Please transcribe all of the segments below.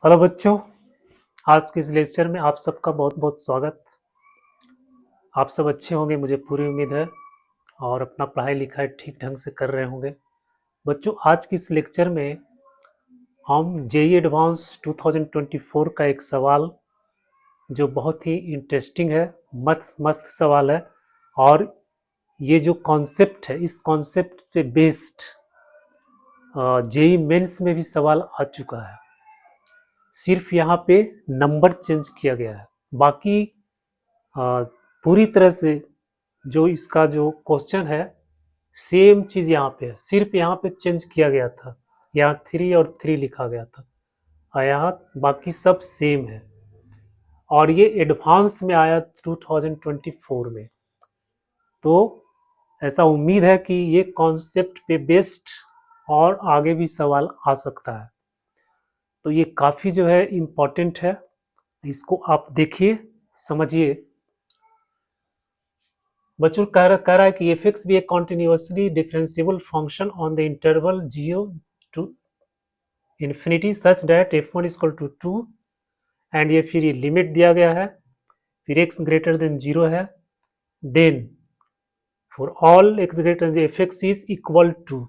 Hello बच्चों, आज के इस लेक्चर में आप सबका बहुत बहुत स्वागत। आप सब अच्छे होंगे, मुझे पूरी उम्मीद है, और अपना पढ़ाई लिखाई ठीक ढंग से कर रहे होंगे। बच्चों, आज की इस लेक्चर में हम जेईई एडवांस 2024 का एक सवाल जो बहुत ही इंटरेस्टिंग है, मस्त मस्त सवाल है, और ये जो कॉन्सेप्ट है, इस कॉन्सेप्ट पे बेस्ड जेईई मेंस में भी सवाल आ चुका है। सिर्फ यहाँ पे नंबर चेंज किया गया है, बाकी पूरी तरह से जो इसका जो क्वेश्चन है सेम चीज़ यहाँ पे है, सिर्फ यहाँ पे चेंज किया गया था। यहाँ 3 और 3 लिखा गया था और यहाँ बाकी सब सेम है, और ये एडवांस में आया 2024 में। तो ऐसा उम्मीद है कि ये कॉन्सेप्ट पे बेस्ड और आगे भी सवाल आ सकता है। तो ये काफ़ी जो है इम्पोर्टेंट है, इसको आप देखिए, समझिए। बच्चों कह रहा है कि एफ एक्स भी एक continuously differentiable function on the interval 0 to infinity such that F one equal to 2, and ये फिर लिमिट दिया गया है, फिर एक्स ग्रेटर देन 0 है, then for all X greater than F X is equal to,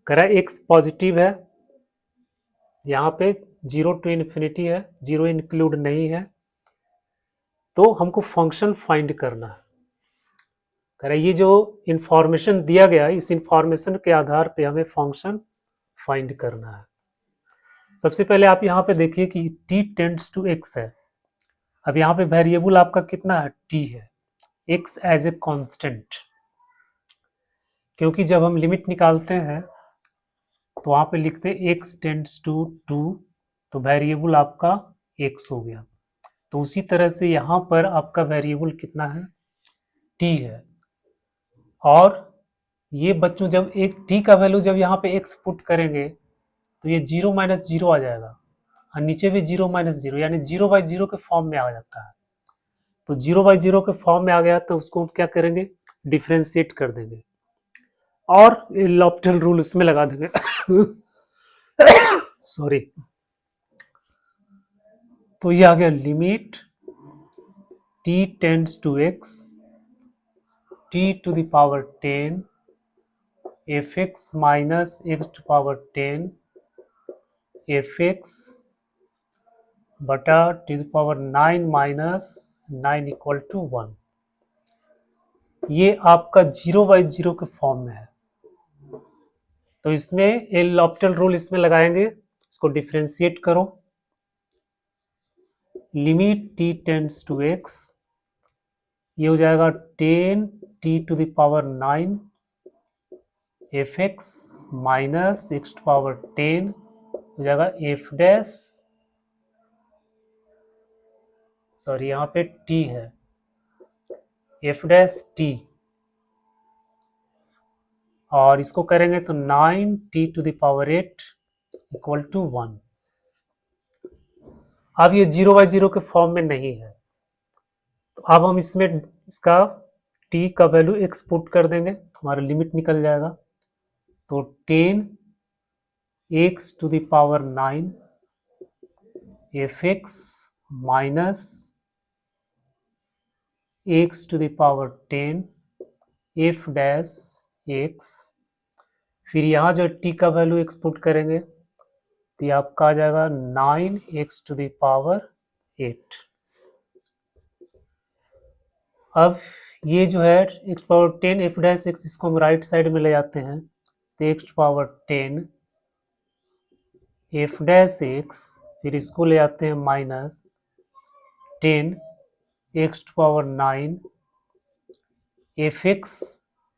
कह रहा है एक्स पॉजिटिव है, यहाँ पे 0 टू इन्फिनिटी है, 0 इंक्लूड नहीं है, तो हमको फंक्शन फाइंड करना है। कह रहा है ये जो इंफॉर्मेशन दिया गया है, इस इंफॉर्मेशन के आधार पे हमें फंक्शन फाइंड करना है। सबसे पहले आप यहाँ पे देखिए कि t टेंड्स टू x है। अब यहाँ पे वेरिएबल आपका कितना है, t है, x एज ए कांस्टेंट, क्योंकि जब हम लिमिट निकालते हैं तो वहाँ पे लिखते हैं x टेंड्स टू 2, तो वेरिएबल आपका x हो गया। तो उसी तरह से यहाँ पर आपका वेरिएबल कितना है, t है। और ये बच्चों जब एक t का वैल्यू जब यहाँ पे x पुट करेंगे तो ये 0 माइनस 0 आ जाएगा, और नीचे भी 0 माइनस 0, यानी 0 बाई 0 के फॉर्म में आ जाता है। तो 0 बाई 0 के फॉर्म में आ गया तो उसको क्या करेंगे, डिफ्रेंशिएट कर देंगे और लॉप्टल रूल उसमें लगा देंगे। सॉरी। तो ये आ गया limit t tends to x, t to the power 10 fx minus x to power 10 fx बटा T to power 9 minus 9 equal to 1। ये आपका 0 बाई 0 के फॉर्म में है, तो इसमें एल लॉप्टल रूल इसमें लगाएंगे, इसको डिफ्रेंशिएट करो। Limit t tends to x, ये हो जाएगा 10 t to the power 9 fx minus x to power 10 हो जाएगा f डैश, सॉरी यहाँ पे t है, f डैश t, और इसको करेंगे तो 9 t to the power 8 equal to 1। अब ये 0 बाई 0 के फॉर्म में नहीं है, तो अब हम इसमें इसका t का वैल्यू x पुट कर देंगे, हमारा लिमिट निकल जाएगा। तो 10 x to the power 9 fx minus x to the power 10 f dash x, फिर यहाँ जो t का वैल्यू x पुट करेंगे तो ये आपका आ जाएगा 9x टू द पावर 8। अब ये जो है x power 10 f dash x, इसको हम राइट साइड में ले जाते हैं, तो x power 10 f dash x, फिर इसको ले आते हैं माइनस 10 x पावर 9 fx,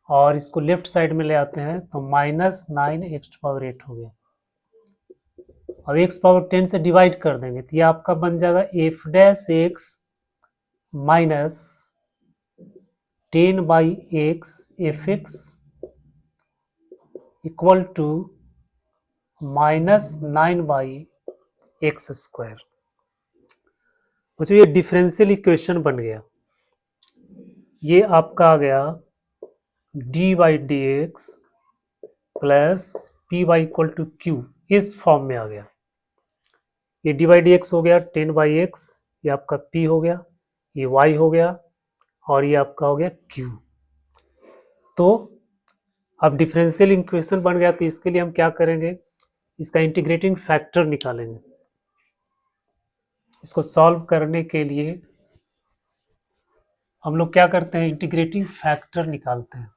और इसको लेफ्ट साइड में ले आते हैं तो माइनस 9 x पावर 8 हो गया। अब x पावर 10 से डिवाइड कर देंगे तो ये आपका बन जाएगा f dash x minus 10 by x fx equal to minus 9 by X square. ये डिफरेंशियल इक्वेशन बन गया, ये आपका आ गया D by D X plus P Y equal to Q, इस फॉर्म में आ गया। ये डी बाई डी एक्स हो गया 10/x, ये आपका p हो गया, ये y हो गया, और ये आपका हो गया q। तो अब डिफरेंशियल इक्वेशन बन गया, तो इसके लिए हम क्या करेंगे, इसका इंटीग्रेटिंग फैक्टर निकालेंगे। इसको सॉल्व करने के लिए हम लोग क्या करते हैं, इंटीग्रेटिंग फैक्टर निकालते हैं।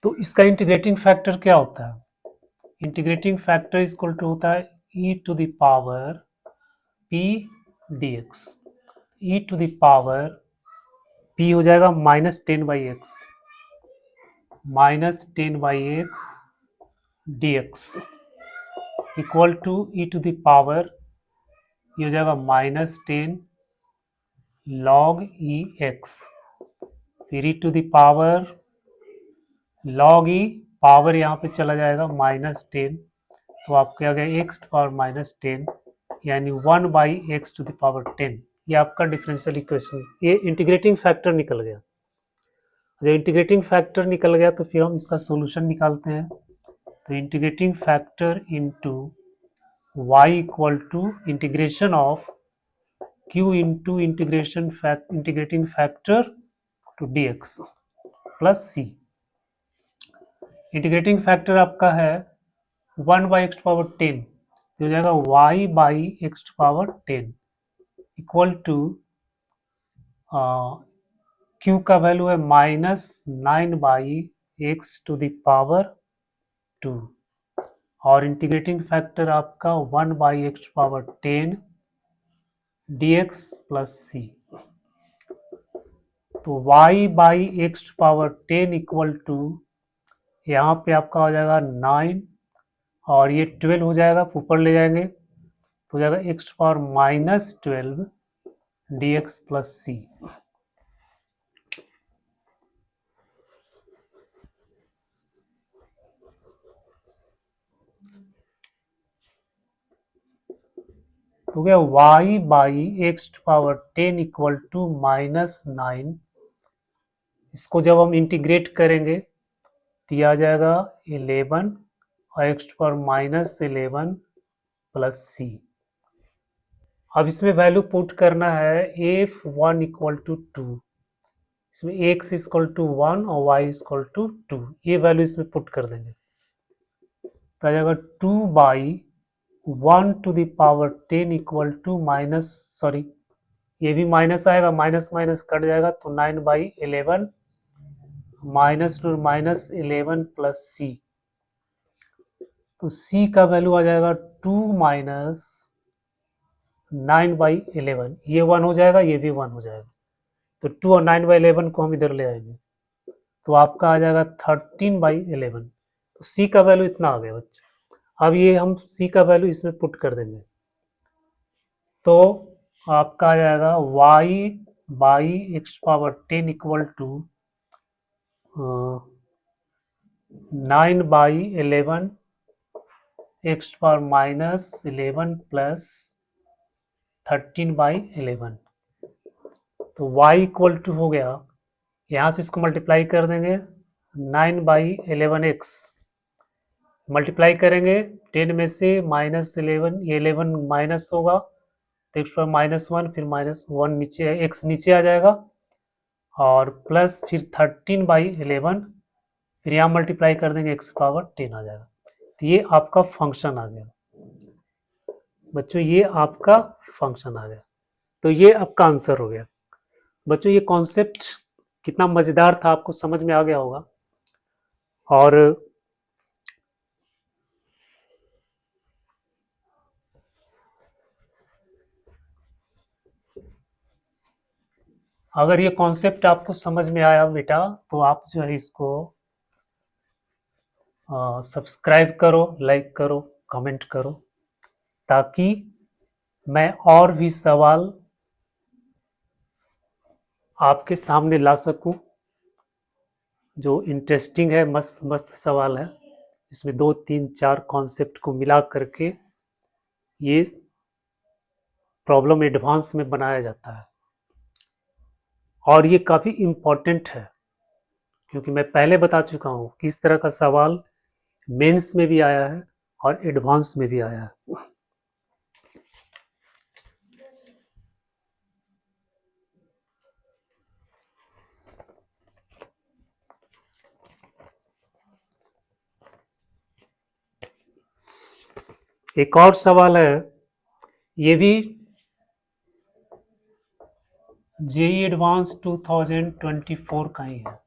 तो इसका इंटीग्रेटिंग फैक्टर क्या होता है, इंटीग्रेटिंग फैक्टर इक्वल टू होता है e to the power p dx। e to the power p हो जाएगा -10/x, -10/x dx equal to e to the power, ये हो जाएगा -10 log e x, फिर e to the power log e, power यहाँ पे चला जाएगा -10, तो आपके आ गया x पावर -10, यानी 1/x टू द पावर 10। ये आपका डिफरेंशियल इक्वेशन, ये इंटीग्रेटिंग फैक्टर निकल गया। जब इंटीग्रेटिंग फैक्टर निकल गया तो फिर हम इसका सॉल्यूशन निकालते हैं। तो integrating factor into y equal to integration of q into integrating factor to dx plus c। Integrating factor आपका है 1/x पावर 10, तो हो जाएगा y/x power 10 equal to q का वैल्यू है -9/x टू द पावर 2, और इंटीग्रेटिंग फैक्टर आपका 1/x power 10 dx plus c। तो y/x पावर 10 इक्वल टू, यहाँ पे आपका हो जाएगा 9, और ये 12 हो जाएगा, ऊपर ले जाएंगे तो हो जाएगा x power -12 dx plus c। तो क्या y/x पावर 10 इक्वल टू -9, इसको जब हम इंटीग्रेट करेंगे तो यह आ जाएगा 11 और x पावर -11 प्लस c। अब इसमें वैल्यू पुट करना है f1 इक्वल टू 2, इसमें x इक्वल टू 1 और y इक्वल टू 2, ये वैल्यू इसमें पुट कर देंगे तो आ जाएगा 2/1 to the power 10 equal to sorry ये भी माइनस आएगा, माइनस माइनस कट जाएगा, तो 9/11 -11 प्लस c। तो c का वैल्यू आ जाएगा 2 9/11, ये 1 हो जाएगा, ये भी 1 हो जाएगा, तो 2 और 9/11 को हम इधर ले आएंगे तो आपका आ जाएगा 13/11। तो c का वैल्यू इतना आ गया बच्चे। अब ये हम c का वैल्यू इसमें पुट कर देंगे तो आपका आ जाएगा y/x power 10 equal to 9/11 x power -11 plus 13/11। तो y इक्वल टू हो गया, यहाँ से इसको मल्टीप्लाई कर देंगे 9/11x, मल्टीप्लाई करेंगे 10 में से -11, ये 11 माइनस होगा तो x पावर -1, फिर -1 नीचे, x नीचे आ जाएगा, और प्लस फिर 13/11, फिर यहाँ मल्टीप्लाई कर देंगे x पावर 10 आ जाएगा। तो ये आपका फंक्शन आ गया बच्चों, ये आपका फंक्शन आ गया। तो ये आपका आंसर हो गया बच्चों। ये कॉन्सेप्ट कितना मज़ेदार था, आपको समझ में आ गया होगा। और अगर ये कॉन्सेप्ट आपको समझ में आया बेटा, तो आप जो है इसको सब्सक्राइब करो, लाइक करो, कमेंट करो, ताकि मैं और भी सवाल आपके सामने ला सकूं जो इंटरेस्टिंग है, मस्त मस्त सवाल है। इसमें 2, 3, 4 कॉन्सेप्ट को मिला करके ये प्रॉब्लम एडवांस में बनाया जाता है। और ये काफ़ी इम्पॉर्टेंट है, क्योंकि मैं पहले बता चुका हूँ कि इस तरह का सवाल मेंस में भी आया है और एडवांस में भी आया है। एक और सवाल है, ये भी जेईई एडवांस 2024 का ही है।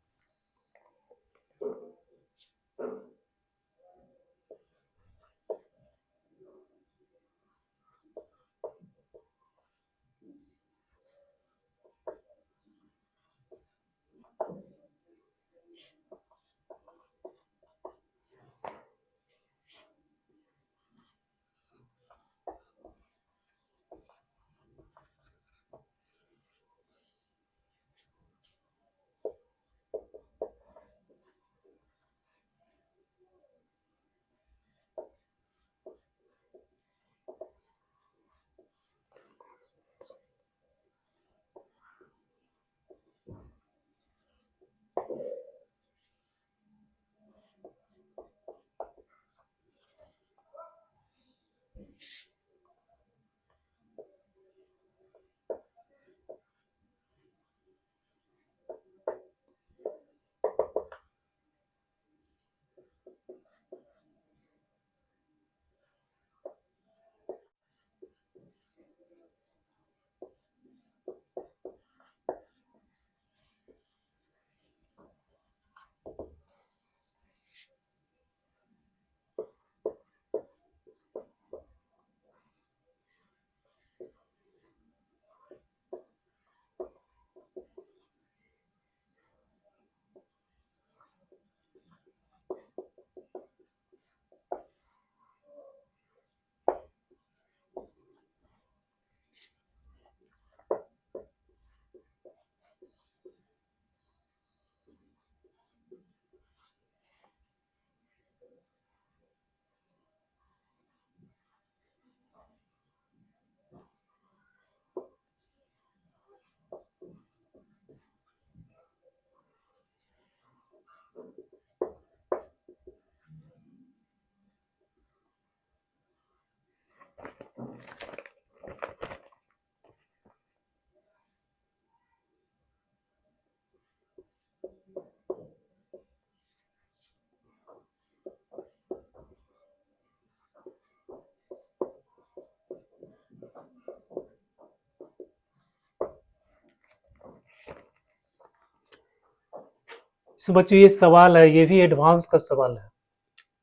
तो बच्चों ये सवाल है, ये भी एडवांस का सवाल है।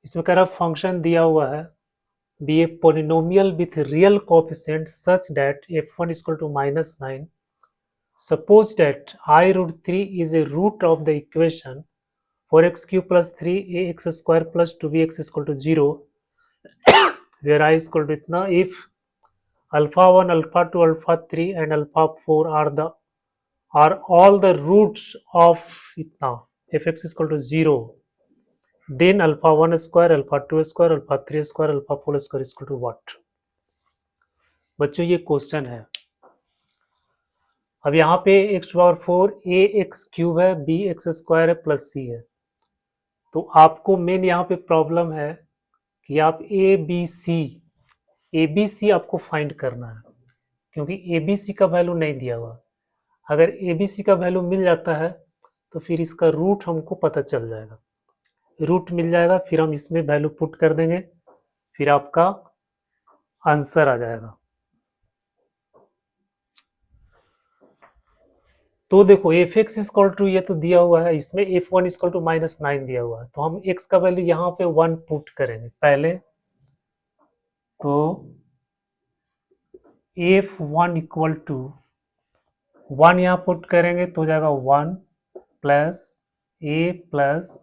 इसमें कह रहा फंक्शन दिया हुआ है, be a polynomial with real coefficient such that f1 is equal to -9. Suppose that I root 3 is a root of the equation 4x cube plus 3ax square plus 2bx is equal to 0, where I is equal to इतना if alpha 1, alpha 2, alpha 3 and alpha 4 are all the roots of इतना fx is equal to 0, then alpha 1 square, alpha 2 square, alpha 3 square, alpha 4 square is equal to what? बच्चों ये question है। अब यहाँ पे x power 4 ए x cube है, B x square है, plus सी है। तो आपको मेन यहाँ पे प्रॉब्लम है कि आप ए बी सी आपको फाइंड करना है, क्योंकि ए बी सी का वैल्यू नहीं दिया हुआ। अगर ए बी सी का वैल्यू मिल जाता है तो फिर इसका रूट हमको पता चल जाएगा, रूट मिल जाएगा, फिर हम इसमें वैल्यू पुट कर देंगे, फिर आपका आंसर आ जाएगा। तो देखो एफ एक्स इक्वल टू ये तो दिया हुआ है, इसमें एफ वन इक्वल टू -9 दिया हुआ है, तो हम एक्स का वैल्यू यहाँ पे 1 पुट करेंगे पहले। तो एफ वन इक्वल टू 1 यहाँ पुट करेंगे तो हो जाएगा 1 plus A plus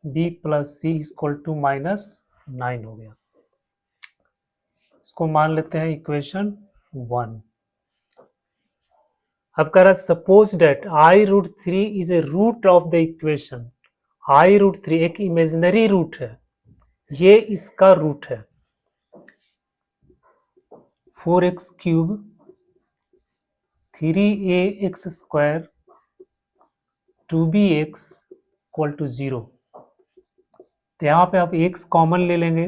B plus C equal to -9 हो गया। इसको मान लेते हैं इक्वेशन 1। अब कह रहा है suppose that I root 3 is a root of the equation. I root 3 एक इमेजिनरी रूट है, ये इसका रूट है 4x cube 3ax square 2bx equal to 0। तो यहाँ पे आप x कॉमन ले लेंगे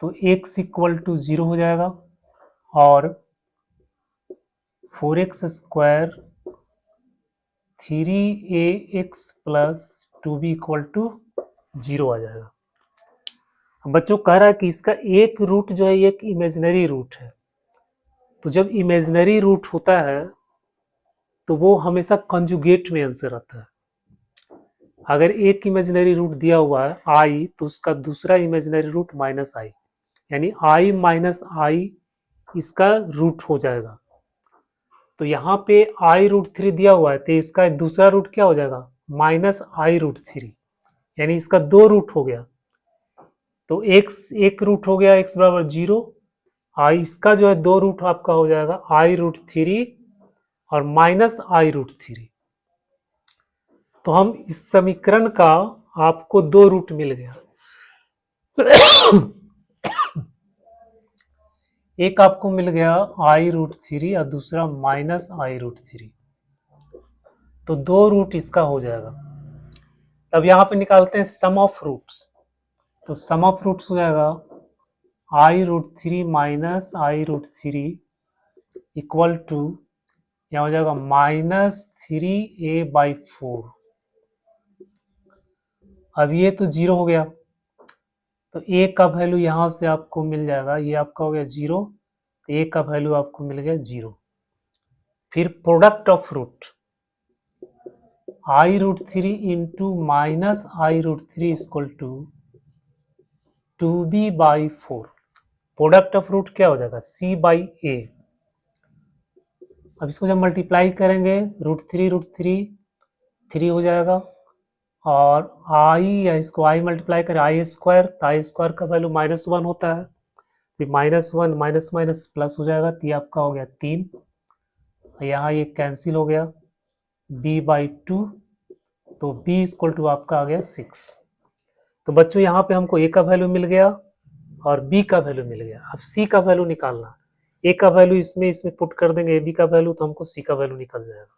तो x इक्वल टू 0 हो जाएगा और 4x square 3ax plus 2b equal to 0 आ जाएगा। बच्चों कह रहा है कि इसका एक रूट जो है एक इमेजिनरी रूट है। तो जब इमेजिनरी रूट होता है तो वो हमेशा कंजुगेट में आंसर आता है। अगर एक इमेजिनरी रूट दिया हुआ है आई तो उसका दूसरा इमेजिनरी रूट माइनस आई, यानी आई माइनस आई इसका रूट हो जाएगा। तो यहाँ पे आई रूट 3 दिया हुआ है तो इसका दूसरा रूट क्या हो जाएगा, माइनस आई रूट 3, यानी इसका दो रूट हो गया। तो एक्स एक रूट हो गया x बराबर 0, आई इसका जो है दो रूट आपका हो जाएगा आई रूट 3 और माइनस आई रूट 3। तो हम इस समीकरण का आपको दो रूट मिल गया। एक आपको मिल गया आई रूट 3 और दूसरा माइनस आई रूट 3। तो दो रूट इसका हो जाएगा। अब यहां पे निकालते हैं सम ऑफ रूट्स। तो सम ऑफ रूट्स हो जाएगा I root 3 minus I root 3 equal to यहां हो जाएगा माइनस 3a/4। अब ये तो 0 हो गया तो a का वैल्यू यहां से आपको मिल जाएगा, ये आपका हो गया 0, a का वैल्यू आपको मिल गया 0। फिर product of root I root 3 into minus I root 3 equal to 2b/4। Product of root क्या हो जाएगा c/a। अब इसको जब मल्टीप्लाई करेंगे रूट 3 हो जाएगा और आई या इसको आई मल्टीप्लाई करें आई स्क्वायर, तो आई स्क्वायर का वैल्यू -1 होता है, फिर -1 माइनस माइनस प्लस हो जाएगा तो ये आपका हो गया 3। यहाँ ये कैंसिल हो गया b/2, तो b इक्वल टू आपका आ गया 6। तो बच्चों यहाँ पे हमको a का वैल्यू मिल गया और b का वैल्यू मिल गया। अब c का वैल्यू निकालना, a का वैल्यू इसमें पुट कर देंगे b का वैल्यू, तो हमको c का वैल्यू निकल जाएगा।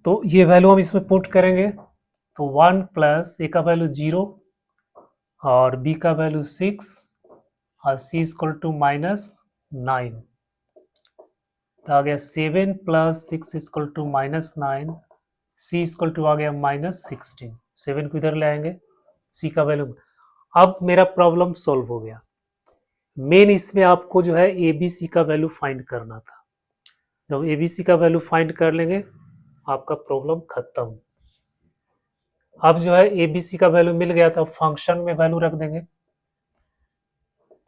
तो ये वैल्यू हम इसमें पुट करेंगे तो 1 प्लस a का वैल्यू 0 और b का वैल्यू 6 और c इक्वल टू -9। तो आ गया 7 plus 6 equal to -9, c equal to आ गया -16। 7 को इधर ले आएंगे, c का वैल्यू। अब मेरा प्रॉब्लम सॉल्व हो गया। मेन इसमें आपको जो है ए बी सी का वैल्यू फाइंड करना था। जब ए बी सी का वैल्यू फाइंड कर लेंगे आपका प्रॉब्लम खत्म। अब जो है ए बी सी का वैल्यू मिल गया तो फंक्शन में वैल्यू रख देंगे।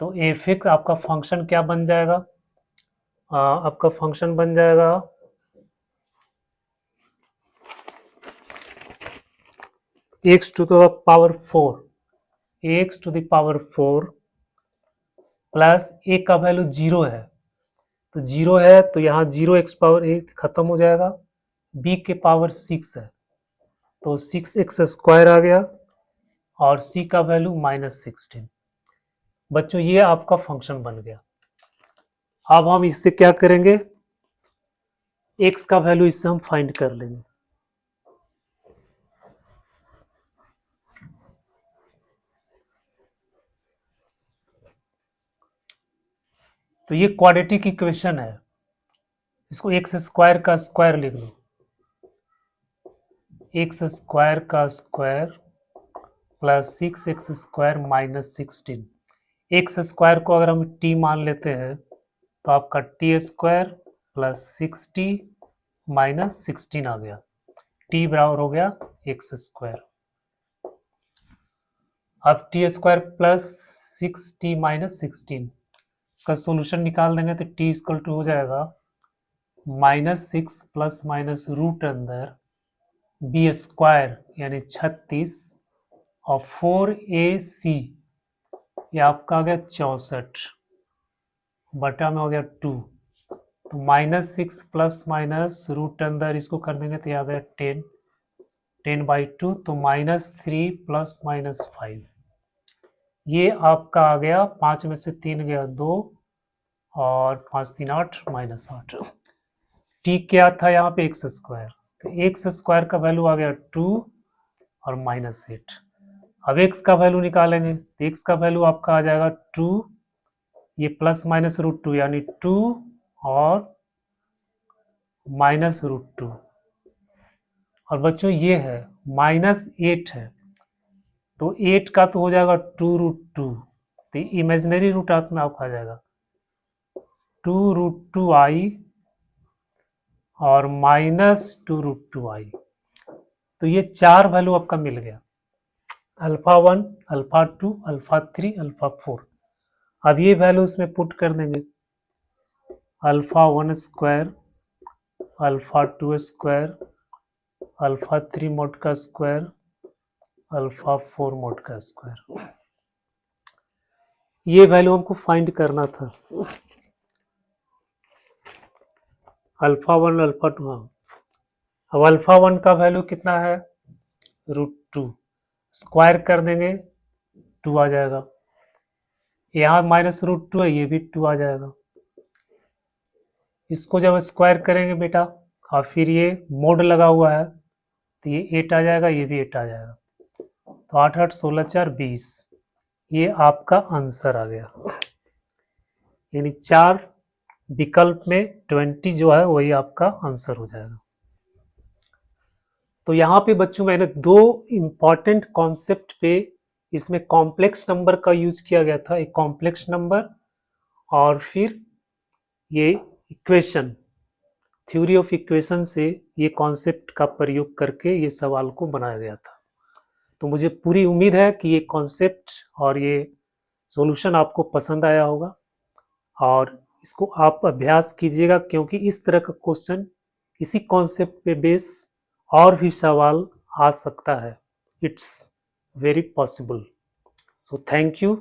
तो एफ एक्स आपका फंक्शन क्या बन जाएगा, आपका फंक्शन बन जाएगा x to the power 4, x to the power 4 plus a का वैल्यू 0 है, तो 0 है तो यहाँ 0x पावर ए खत्म हो जाएगा। b के पावर 6 है तो 6x स्क्वायर आ गया और c का वैल्यू -16। बच्चों ये आपका फंक्शन बन गया। अब हम इससे क्या करेंगे, x का वैल्यू इससे हम फाइंड कर लेंगे। तो ये क्वाड्रेटिक इक्वेशन है, इसको एक्स स्क्वायर का स्क्वायर लिख लो, एक्स स्क्वायर का square plus 6x square -16। X square को अगर हम t मान लेते हैं तो आपका t स्क्वायर प्लस 6t -16 आ गया, t बराबर हो गया एक्स स्क्वायर। अब टी स्क्वायर प्लस 6t -16 इसका सोल्यूशन निकाल देंगे तो t इक्वल टू हो जाएगा -6 प्लस माइनस रूट अंदर बी स्क्वायर यानी 36 और 4ac ये आपका आ गया 64 बटा में हो गया 2। तो -6 प्लस माइनस रूट अंदर इसको कर देंगे तो ये आ गया 10 10/2 तो -3 + -5, ये आपका आ गया 5 में से 3 गया 2 और 5 3 8 -8। टी क्या था यहाँ पे x स्क्वायर, तो x स्क्वायर का वैल्यू आ गया 2 और -8। अब x का वैल्यू निकालेंगे तो x का वैल्यू आपका आ जाएगा 2, ये ±√2 यानी 2 और -√2, और बच्चों ये है -8 है तो 8 का तो हो जाएगा 2√2, तो इमेजिनरी रूट आप में आपका आ जाएगा 2√2i और -2√2i। तो ये 4 वैल्यू आपका मिल गया, α1, α2, α3, α4। अब ये वैल्यू इसमें पुट कर देंगे, α1 स्क्वायर, α2 स्क्वायर, α3 मोड का स्क्वायर, α4 मोड का स्क्वायर। ये वैल्यू हमको फाइंड करना था, α1 α2। हाँ, अब α1 का वैल्यू कितना है √2, स्क्वायर कर देंगे 2 आ जाएगा, यहाँ -√2 है ये भी 2 आ जाएगा। इसको जब स्क्वायर करेंगे बेटा और फिर ये मोड लगा हुआ है तो ये 8 आ जाएगा, ये भी 8 आ जाएगा, तो 8 8 16 4 20, ये आपका आंसर आ गया। यानी 4 विकल्प में 20 जो है वही आपका आंसर हो जाएगा। तो यहाँ पे बच्चों मैंने 2 इम्पॉर्टेंट कॉन्सेप्ट पे इसमें कॉम्प्लेक्स नंबर का यूज किया गया था, एक कॉम्प्लेक्स नंबर और फिर ये इक्वेशन, थ्योरी ऑफ इक्वेशन से ये कॉन्सेप्ट का प्रयोग करके ये सवाल को बनाया गया था। तो मुझे पूरी उम्मीद है कि ये कॉन्सेप्ट और ये सॉल्यूशन आपको पसंद आया होगा और इसको आप अभ्यास कीजिएगा, क्योंकि इस तरह का क्वेश्चन इसी कॉन्सेप्ट पे बेस और भी सवाल आ सकता है, it's very possible. So thank you.